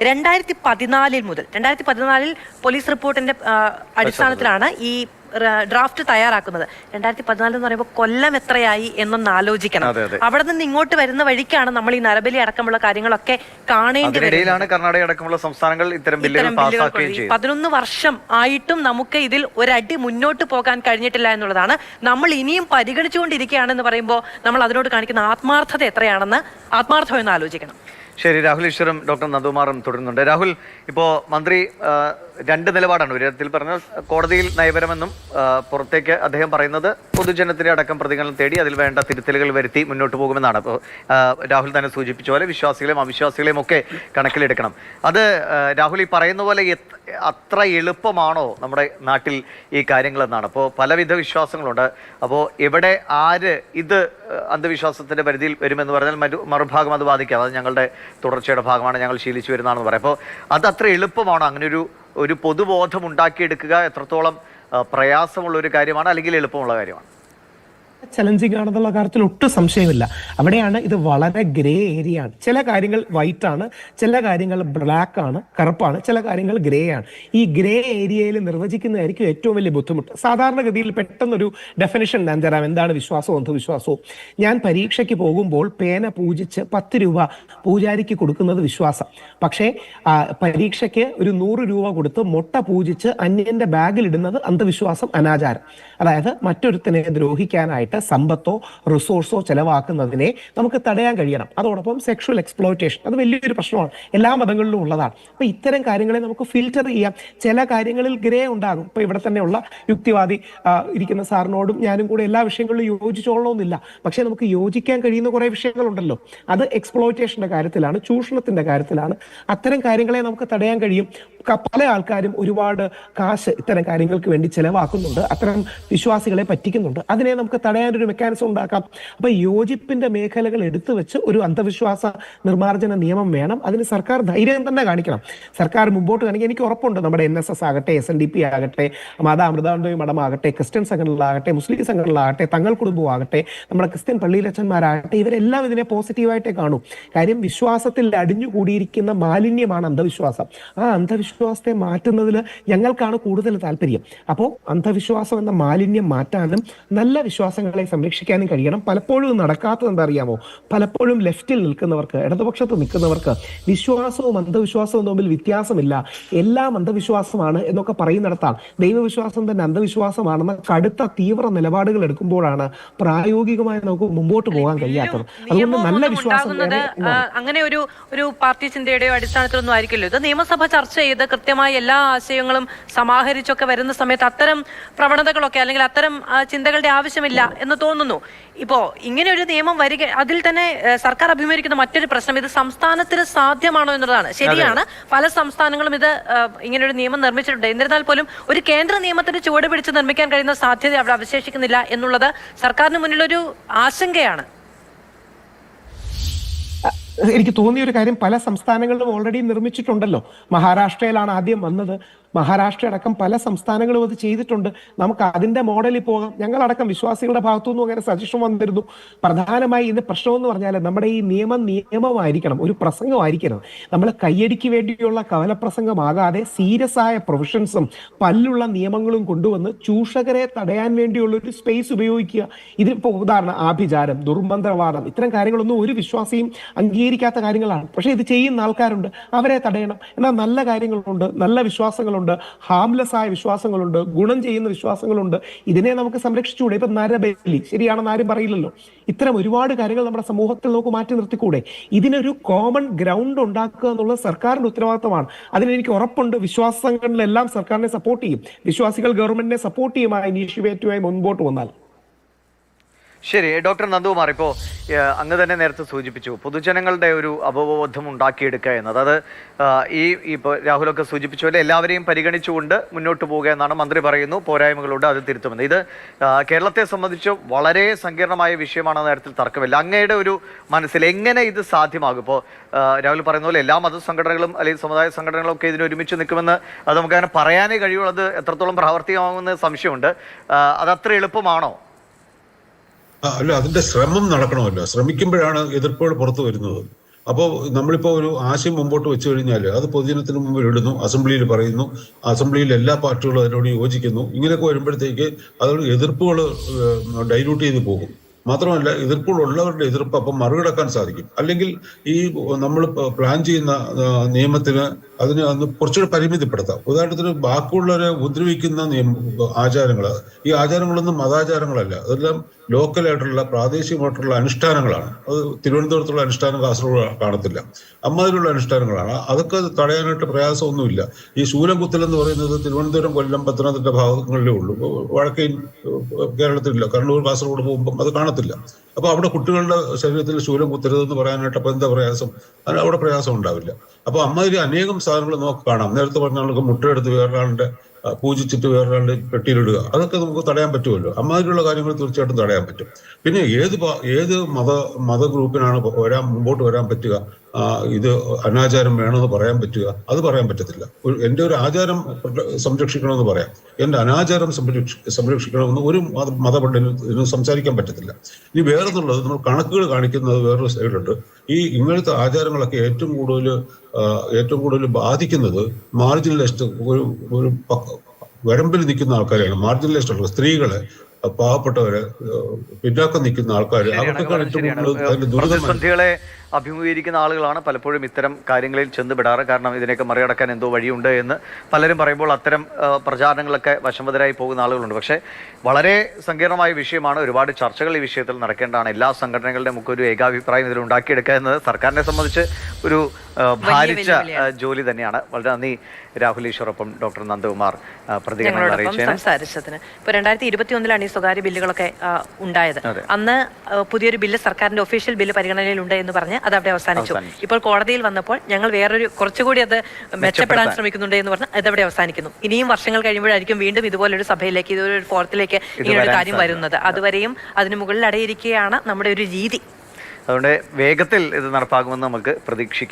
2014 police റിപ്പോർട്ടിന്റെ അടിസ്ഥാനത്തിലാണ് ഈ ഡ്രാഫ്റ്റ് തയ്യാറാക്കുന്നത്. 2014 എന്ന് പറയുമ്പോൾ കൊല്ലം എത്രയായി എന്നൊന്ന് ആലോചിക്കണം. അവിടെ നിന്ന് ഇങ്ങോട്ട് വരുന്ന വഴിക്കാണ് നമ്മൾ ഈ നരബലി അടക്കമുള്ള കാര്യങ്ങളൊക്കെ കാണേണ്ടി വരുന്നത്. കർണാടക അടക്കമുള്ള സംസ്ഥാനങ്ങൾ ഇത്തരം ബില്ലുകൾ 11 വർഷം ആയിട്ടും നമുക്ക് ഇതിൽ ഒരടി മുന്നോട്ട് പോകാൻ കഴിഞ്ഞിട്ടില്ല എന്നുള്ളതാണ്. നമ്മൾ ഇനിയും പരിഗണിച്ചുകൊണ്ടിരിക്കുകയാണെന്ന് പറയുമ്പോൾ നമ്മൾ അതിനോട് കാണിക്കുന്ന ആത്മാർത്ഥത എത്രയാണെന്ന് ആത്മാർത്ഥമെന്ന് ആലോചിക്കണം. ശരി, രാഹുൽ ഈശ്വറും ഡോക്ടർ നന്ദകുമാറും തുടരുന്നുണ്ട്. രാഹുൽ, ഇപ്പോൾ മന്ത്രി രണ്ട് നിലപാടാണ്. ഒരു തരത്തിൽ പറഞ്ഞാൽ കോടതിയിൽ നയപരമെന്നും പുറത്തേക്ക് അദ്ദേഹം പറയുന്നത് പൊതുജനത്തിന്റെ അടക്കം പ്രതികരണം തേടി അതിൽ വേണ്ട തിരുത്തലുകൾ വരുത്തി മുന്നോട്ട് പോകുമെന്നാണ്. അപ്പോൾ രാഹുൽ തന്നെ സൂചിപ്പിച്ച പോലെ വിശ്വാസികളെയും അവിശ്വാസികളെയും ഒക്കെ കണക്കിലെടുക്കണം. അത് രാഹുൽ ഈ പറയുന്ന പോലെ അത്ര എളുപ്പമാണോ നമ്മുടെ നാട്ടിൽ ഈ കാര്യങ്ങളെന്നാണ്. അപ്പോൾ പലവിധ വിശ്വാസങ്ങളുണ്ട്. അപ്പോൾ എവിടെ ആര് ഇത് അന്ധവിശ്വാസത്തിന്റെ പരിധിയിൽ വരുമെന്ന് പറഞ്ഞാൽ മറുഭാഗം അത് ബാധിക്കാം. അത് ഞങ്ങളുടെ തുടർച്ചയുടെ ഭാഗമാണ്, ഞങ്ങൾ ശീലിച്ചു വരുന്നതാണെന്ന് പറയാം. അപ്പോൾ അത് അത്ര എളുപ്പമാണോ? അങ്ങനെ ഒരു പൊതുബോധം ഉണ്ടാക്കിയെടുക്കുക എത്രത്തോളം പ്രയാസമുള്ള ഒരു കാര്യമാണ്, അല്ലെങ്കിൽ എളുപ്പമുള്ള കാര്യമാണ്? ചലഞ്ചിങ് ആണെന്നുള്ള കാര്യത്തിൽ ഒട്ടും സംശയമില്ല. അവിടെയാണ് ഇത് വളരെ ഗ്രേ ഏരിയ ആണ്. ചില കാര്യങ്ങൾ വൈറ്റ് ആണ്, ചില കാര്യങ്ങൾ ബ്ലാക്ക് ആണ്, കറുപ്പാണ്, ചില കാര്യങ്ങൾ ഗ്രേ ആണ്. ഈ ഗ്രേ ഏരിയയിൽ നിർവചിക്കുന്നതായിരിക്കും ഏറ്റവും വലിയ ബുദ്ധിമുട്ട്. സാധാരണഗതിയിൽ പെട്ടെന്നൊരു ഡെഫിനിഷൻ ഞാൻ തരാം. എന്താണ് വിശ്വാസവും അന്ധവിശ്വാസവും? ഞാൻ പരീക്ഷയ്ക്ക് പോകുമ്പോൾ പേന പൂജിച്ച് 10 രൂപ പൂജാരിക്ക് കൊടുക്കുന്നത് വിശ്വാസം. പക്ഷേ പരീക്ഷയ്ക്ക് ഒരു 100 രൂപ കൊടുത്ത് മുട്ട പൂജിച്ച് അന്യന്റെ ബാഗിൽ ഇടുന്നത് അന്ധവിശ്വാസം, അനാചാരം. അതായത് മറ്റൊരുത്തനെ ദ്രോഹിക്കാനായിട്ട് സമ്പത്തോ റിസോഴ്സോ ചെലവാക്കുന്നതിനെ നമുക്ക് തടയാൻ കഴിയണം. അതോടൊപ്പം സെക്ഷൽ എക്സ്പ്ലോയിറ്റേഷൻ, അത് വലിയൊരു പ്രശ്നമാണ്, എല്ലാ മതങ്ങളിലും ഉള്ളതാണ്. അപ്പൊ ഇത്തരം കാര്യങ്ങളെ നമുക്ക് ഫിൽറ്റർ ചെയ്യാം. ചില കാര്യങ്ങളിൽ ഗ്രേ ഉണ്ടാകും. ഇപ്പൊ ഇവിടെ തന്നെയുള്ള യുക്തിവാദി ഇരിക്കുന്ന സാറിനോടും ഞാനും കൂടെ എല്ലാ വിഷയങ്ങളിലും യോജിച്ചോളണമെന്നില്ല. പക്ഷെ നമുക്ക് യോജിക്കാൻ കഴിയുന്ന കുറെ വിഷയങ്ങളുണ്ടല്ലോ. അത് എക്സ്പ്ലോയിറ്റേഷന്റെ കാര്യത്തിലാണ്, ചൂഷണത്തിന്റെ കാര്യത്തിലാണ്. അത്തരം കാര്യങ്ങളെ നമുക്ക് തടയാൻ കഴിയും. പല ആൾക്കാരും ഒരുപാട് കാശ് ഇത്തരം കാര്യങ്ങൾക്ക് വേണ്ടി ചെലവാക്കുന്നുണ്ട്, അത്തരം വിശ്വാസികളെ പറ്റിക്കുന്നുണ്ട്. അതിനെ നമുക്ക് തടയാനൊരു മെക്കാനിസം ഉണ്ടാക്കാം. അപ്പൊ യോജിപ്പിന്റെ മേഖലകൾ എടുത്തു വെച്ച് ഒരു അന്ധവിശ്വാസ നിർമ്മാർജ്ജന നിയമം വേണം. അതിന് സർക്കാർ ധൈര്യം തന്നെ കാണിക്കണം. സർക്കാർ മുമ്പോട്ട് കാണിക്കാൻ എനിക്ക് ഉറപ്പുണ്ട്. നമ്മുടെ NSS ആകട്ടെ, SNDP ആകട്ടെ, മാതാ അമൃതാനന്ദമയി മഠമാകട്ടെ, ക്രിസ്ത്യൻ സംഘടനകളാകട്ടെ, മുസ്ലിം സംഘടനകളാകട്ടെ, തങ്ങൾ കുടുംബമാകട്ടെ, നമ്മുടെ ക്രിസ്ത്യൻ പള്ളിയിലച്ചന്മാരാകട്ടെ, ഇവരെല്ലാം ഇതിനെ പോസിറ്റീവായിട്ടേ കാണൂ. കാര്യം വിശ്വാസത്തിൽ അടിഞ്ഞുകൂടിയിരിക്കുന്ന മാലിന്യമാണ് അന്ധവിശ്വാസം. ആ അന്ധവിശ്വാസത്തെ മാറ്റുന്നതിൽ ഞങ്ങൾക്കാണ് കൂടുതൽ താല്പര്യം. അപ്പോൾ അന്ധവിശ്വാസം എന്ന മാലിന്യം മാറ്റാനും നല്ല വിശ്വാസങ്ങളെ സംരക്ഷിക്കാനും കഴിയണം. പലപ്പോഴും നടക്കാത്തത് എന്താ അറിയാമോ? പലപ്പോഴും ലെഫ്റ്റിൽ നിൽക്കുന്നവർക്ക്, ഇടതുപക്ഷത്ത് നിൽക്കുന്നവർക്ക് വിശ്വാസവും അന്ധവിശ്വാസവും തമ്മിൽ വ്യത്യാസമില്ല, എല്ലാം അന്ധവിശ്വാസമാണ് എന്നൊക്കെ പറയുന്നിടത്താണ് ദൈവവിശ്വാസം തന്നെ അന്ധവിശ്വാസമാണെന്ന കടുത്ത തീവ്ര നിലപാടുകൾ എടുക്കുമ്പോഴാണ് പ്രായോഗികമായി നമുക്ക് മുമ്പോട്ട് പോകാൻ കഴിയാത്തത്. അതുകൊണ്ട് നല്ല വിശ്വാസം അങ്ങനെ ഒരു പാർട്ടി ചിന്തയുടെയോ അടിസ്ഥാനത്തിലൊന്നും ആയിരിക്കില്ല ഇത്. നിയമസഭ ചർച്ച ചെയ്ത് കൃത്യമായി എല്ലാ ആശയങ്ങളും സമാഹരിച്ചൊക്കെ വരുന്ന സമയത്ത് അത്തരം പ്രവണതകളൊക്കെ അല്ലെങ്കിൽ അത്തരം ചിന്തകളുടെ ആവശ്യമില്ല എന്ന് തോന്നുന്നു. ഇപ്പോ ഇങ്ങനെ ഒരു നിയമം വരിക, അതിൽ തന്നെ സർക്കാർ അഭിമുഖീകരിക്കുന്ന മറ്റൊരു പ്രശ്നം ഇത് സംസ്ഥാനത്തിന് സാധ്യമാണോ എന്നുള്ളതാണ്. ശരിയാണ്, പല സംസ്ഥാനങ്ങളും ഇത് ഇങ്ങനെ ഒരു നിയമം നിർമ്മിച്ചിട്ടുണ്ട്. എന്നിരുന്നാൽ പോലും ഒരു കേന്ദ്ര നിയമത്തിന് ചുവട് പിടിച്ച് നിർമ്മിക്കാൻ കഴിയുന്ന സാധ്യത അവിടെ അവശേഷിക്കുന്നില്ല എന്നുള്ളത് സർക്കാരിന് മുന്നിലൊരു ആശങ്കയാണ്. എനിക്ക് തോന്നിയ ഒരു കാര്യം, പല സംസ്ഥാനങ്ങളിലും ഓൾറെഡി നിർമ്മിച്ചിട്ടുണ്ടല്ലോ. മഹാരാഷ്ട്രയിലാണ് ആദ്യം വന്നത്. മഹാരാഷ്ട്ര അടക്കം പല സംസ്ഥാനങ്ങളും അത് ചെയ്തിട്ടുണ്ട്. നമുക്ക് അതിന്റെ മോഡലിൽ പോകാം. ഞങ്ങളടക്കം വിശ്വാസികളുടെ ഭാഗത്തുനിന്നും അങ്ങനെ സജഷൻ വന്നിരുന്നു. പ്രധാനമായി ഇന്ന് പ്രശ്നമെന്ന് പറഞ്ഞാൽ നമ്മുടെ ഈ നിയമമായിരിക്കണം, ഒരു പ്രസംഗമായിരിക്കണം. നമ്മൾ കയ്യടിക്ക് വേണ്ടിയുള്ള കവലപ്രസംഗമാകാതെ സീരിയസ് ആയ പ്രൊവിഷൻസും പല്ലുള്ള നിയമങ്ങളും കൊണ്ടുവന്ന് ചൂഷകരെ തടയാൻ വേണ്ടിയുള്ള ഒരു സ്പേസ് ഉപയോഗിക്കുക. ഇതിപ്പോ ഉദാഹരണം ആഭിചാരം, ദുർമന്ത്രവാദം, ഇത്തരം കാര്യങ്ങളൊന്നും ഒരു വിശ്വാസിയും അംഗീകരിക്കാത്ത കാര്യങ്ങളാണ്. പക്ഷെ ഇത് ചെയ്യുന്ന ആൾക്കാരുണ്ട്, അവരെ തടയണം. എന്നാൽ നല്ല കാര്യങ്ങളുണ്ട്, നല്ല വിശ്വാസങ്ങളുണ്ട്, ഹാംലെസ് ആയ വിശ്വാസങ്ങളുണ്ട്, ഗുണം ചെയ്യുന്ന വിശ്വാസങ്ങളുണ്ട്. ഇതിനെ നമുക്ക് സംരക്ഷിച്ചുകൂടെ? ഇപ്പൊ നരബലി ശരിയാണെന്ന് ആരും പറയില്ലല്ലോ. ഇത്തരം ഒരുപാട് കാര്യങ്ങൾ നമ്മുടെ സമൂഹത്തിൽ നമുക്ക് മാറ്റി നിർത്തിക്കൂടെ? ഇതിനൊരു കോമൺ ഗ്രൗണ്ട് ഉണ്ടാക്കുക എന്നുള്ളത് സർക്കാരിന്റെ ഉത്തരവാദിത്തമാണ്. അതിനെനിക്ക് ഉറപ്പുണ്ട് വിശ്വാസ സംഘടനകളെല്ലാം സർക്കാരിനെ സപ്പോർട്ട് ചെയ്യും. വിശ്വാസികൾ ഗവൺമെന്റിനെ സപ്പോർട്ട് ചെയ്യുമായ ഇനീഷ്യേറ്റീവായി മുൻപോട്ട് വന്നാൽ. ശരി, ഡോക്ടർ നന്ദകുമാർ, ഇപ്പോൾ അങ്ങ് തന്നെ നേരത്തെ സൂചിപ്പിച്ചു പൊതുജനങ്ങളുടെ ഒരു അവബോധം ഉണ്ടാക്കിയെടുക്കുക എന്നത്. അത് ഇപ്പോൾ രാഹുലൊക്കെ സൂചിപ്പിച്ച പോലെ എല്ലാവരെയും പരിഗണിച്ചുകൊണ്ട് മുന്നോട്ട് പോവുക എന്നാണ്. മന്ത്രി പറയുന്നു പോരായ്മകളുണ്ട്, അത് തിരുത്തുമെന്ന്. ഇത് കേരളത്തെ സംബന്ധിച്ച് വളരെ സങ്കീർണമായ വിഷയമാണെന്ന കാര്യത്തിൽ തർക്കമില്ല. അങ്ങയുടെ ഒരു മനസ്സിൽ എങ്ങനെ ഇത് സാധ്യമാകും? ഇപ്പോൾ രാഹുൽ പറയുന്ന പോലെ എല്ലാ മതസംഘടനകളും അല്ലെങ്കിൽ സമുദായ സംഘടനകളും ഒക്കെ ഇതിന് ഒരുമിച്ച് നിൽക്കുമെന്ന് അത് നമുക്കങ്ങനെ പറയാനേ കഴിയുള്ളൂ. അത് എത്രത്തോളം പ്രാവർത്തികമാകുമെന്ന് സംശയമുണ്ട്. അതത്ര എളുപ്പമാണോ? അല്ല, അതിന്റെ ശ്രമം നടക്കണമല്ലോ. ശ്രമിക്കുമ്പോഴാണ് എതിർപ്പുകൾ പുറത്തു വരുന്നത്. അപ്പോൾ നമ്മളിപ്പോൾ ഒരു ആശയം മുമ്പോട്ട് വെച്ചു കഴിഞ്ഞാൽ അത് പൊതുജനത്തിന് മുമ്പിൽ ഇടുന്നു, അസംബ്ലിയിൽ പറയുന്നു, അസംബ്ലിയിൽ എല്ലാ പാർട്ടികളും അതിനോട് യോജിക്കുന്നു. ഇങ്ങനെയൊക്കെ വരുമ്പോഴത്തേക്ക് അതോട് എതിർപ്പുകൾ ഡൈല്യൂട്ട് ചെയ്ത് പോകും. മാത്രമല്ല, എതിർപ്പുകളുള്ളവരുടെ എതിർപ്പ് അപ്പം മറികടക്കാൻ സാധിക്കും. അല്ലെങ്കിൽ ഈ നമ്മൾ പ്ലാൻ ചെയ്യുന്ന നിയമത്തിന് അതിന് കുറച്ചുകൂടി പരിമിതിപ്പെടുത്താം. ഉദാഹരണത്തിന് ബാക്കിയുള്ളവരെ ഉപദ്രവിക്കുന്ന ആചാരങ്ങൾ, ഈ ആചാരങ്ങളൊന്നും മതാചാരങ്ങളല്ല, അതെല്ലാം ലോക്കലായിട്ടുള്ള പ്രാദേശികമായിട്ടുള്ള അനുഷ്ഠാനങ്ങളാണ്. അത് തിരുവനന്തപുരത്തുള്ള അനുഷ്ഠാനം കാസർഗോഡ് കാണത്തില്ല. അമ്മാതിരിയുള്ള അനുഷ്ഠാനങ്ങളാണ്. അതൊക്കെ തടയാനായിട്ട് പ്രയാസമൊന്നുമില്ല. ഈ ശൂലം കുത്തലെന്ന് പറയുന്നത് തിരുവനന്തപുരം, കൊല്ലം, പത്തനംതിട്ട ഭാഗങ്ങളിലേ ഉള്ളൂ. വടക്കേ കേരളത്തിലില്ല. കണ്ണൂർ, കാസർഗോഡ് പോകുമ്പം അത് കാണത്തില്ല. അപ്പൊ അവിടെ കുട്ടികളുടെ ശരീരത്തിൽ ശൂലം കുത്തരുതെന്ന് പറയാനായിട്ട് അപ്പൊ എന്താ പ്രയാസം? അത് അവിടെ പ്രയാസം ഉണ്ടാവില്ല. അപ്പൊ അമ്മാതിരി അനേകം സാധനങ്ങൾ നമുക്ക് കാണാം. നേരത്തെ പറഞ്ഞ ആൾക്ക് മുട്ടയെടുത്ത് വേറൊരാളുടെ പൂജിച്ചിട്ട് വേറൊരാളുടെ പെട്ടിയിലിടുക, അതൊക്കെ നമുക്ക് തടയാൻ പറ്റുമല്ലോ. അമ്മാതിരിയുള്ള കാര്യങ്ങൾ തീർച്ചയായിട്ടും തടയാൻ പറ്റും. പിന്നെ ഏത് മത ഗ്രൂപ്പിനാണ് മുമ്പോട്ട് വരാൻ പറ്റുക? ഇത് അനാചാരം വേണമെന്ന് പറയാൻ പറ്റുക? അത് പറയാൻ പറ്റത്തില്ല. എൻ്റെ ഒരു ആചാരം സംരക്ഷിക്കണമെന്ന് പറയാം, എൻ്റെ അനാചാരം സംരക്ഷിക്കണമെന്ന് ഒരു മതപണ്ഡിതനും സംസാരിക്കാൻ പറ്റത്തില്ല. ഇനി വേറെന്നുള്ളത്, നമ്മൾ കണക്കുകൾ കാണിക്കുന്നത് വേറൊരു സൈഡുണ്ട്. ഇങ്ങനത്തെ ആചാരങ്ങളൊക്കെ ഏറ്റവും കൂടുതൽ ബാധിക്കുന്നത് മാർജിനലൈസ്ഡ് ഒരു വരമ്പിൽ നിൽക്കുന്ന ആൾക്കാരെയാണ്. മാർജിനലൈസ്ഡ് സ്ത്രീകളെ, പാവപ്പെട്ടവരെ, പിന്നാക്കം നിൽക്കുന്ന ആൾക്കാർ, അവർക്കൊക്കെ ഏറ്റവും കൂടുതൽ അതിന്റെ പ്രതിസന്ധികളെ അഭിമുഖീകരിക്കുന്ന ആളുകളാണ് പലപ്പോഴും ഇത്തരം കാര്യങ്ങളിൽ ചെന്നുപെടാറ്. കാരണം ഇതിനൊക്കെ മറികടക്കാൻ എന്തോ വഴിയുണ്ട് എന്ന് പലരും പറയുമ്പോൾ അത്തരം പ്രചാരണങ്ങളൊക്കെ വശംവദരായി പോകുന്ന ആളുകളുണ്ട്. പക്ഷേ വളരെ സങ്കീർണമായ വിഷയമാണ്. ഒരുപാട് ചർച്ചകൾ ഈ വിഷയത്തിൽ നടക്കേണ്ടതാണ്. എല്ലാ സംഘടനകളുടെയും ഒക്കെ ഒരു ഏകാഭിപ്രായം ഇതിൽ ഉണ്ടാക്കിയെടുക്കുക എന്നത് സർക്കാരിനെ സംബന്ധിച്ച് ഒരു ഭാരിച്ച ജോലി തന്നെയാണ്. വളരെ നന്ദി രാഹുൽ ഈശ്വറൊപ്പം ഡോക്ടർ നന്ദകുമാർ പ്രതികരണങ്ങൾ അറിയിച്ചതിന്. സംസാരിച്ചതിന്. ഇപ്പൊ 2021 ഈ സ്വകാര്യ ബില്ലുകളൊക്കെ ഉണ്ടായത്. അന്ന് പുതിയൊരു ബില്ല്, സർക്കാരിന്റെ ഒഫീഷ്യൽ ബില്ല് പരിഗണനയിലുണ്ട് എന്ന് പറഞ്ഞ് അത് അവിടെ അവസാനിച്ചു. ഇപ്പോൾ കോടതിയിൽ വന്നപ്പോൾ ഞങ്ങൾ വേറൊരു കുറച്ചുകൂടി അത് മെച്ചപ്പെടാൻ ശ്രമിക്കുന്നുണ്ട് എന്ന് പറഞ്ഞ് അതവിടെ അവസാനിക്കുന്നു. ഇനിയും വർഷങ്ങൾ കഴിയുമ്പോഴായിരിക്കും വീണ്ടും ഇതുപോലൊരു സഭയിലേക്ക്, ഇതൊരു ഫോറത്തിലേക്ക് ഇങ്ങനൊരു കാര്യം വരുന്നത്. അതുവരെയും അതിന് മുകളിൽ അടയിരിക്കുകയാണ് നമ്മുടെ ഒരു രീതി. അതുകൊണ്ട് വേഗത്തിൽ ഇത് നടപ്പാകുമെന്ന് നമുക്ക് പ്രതീക്ഷിക്കാം.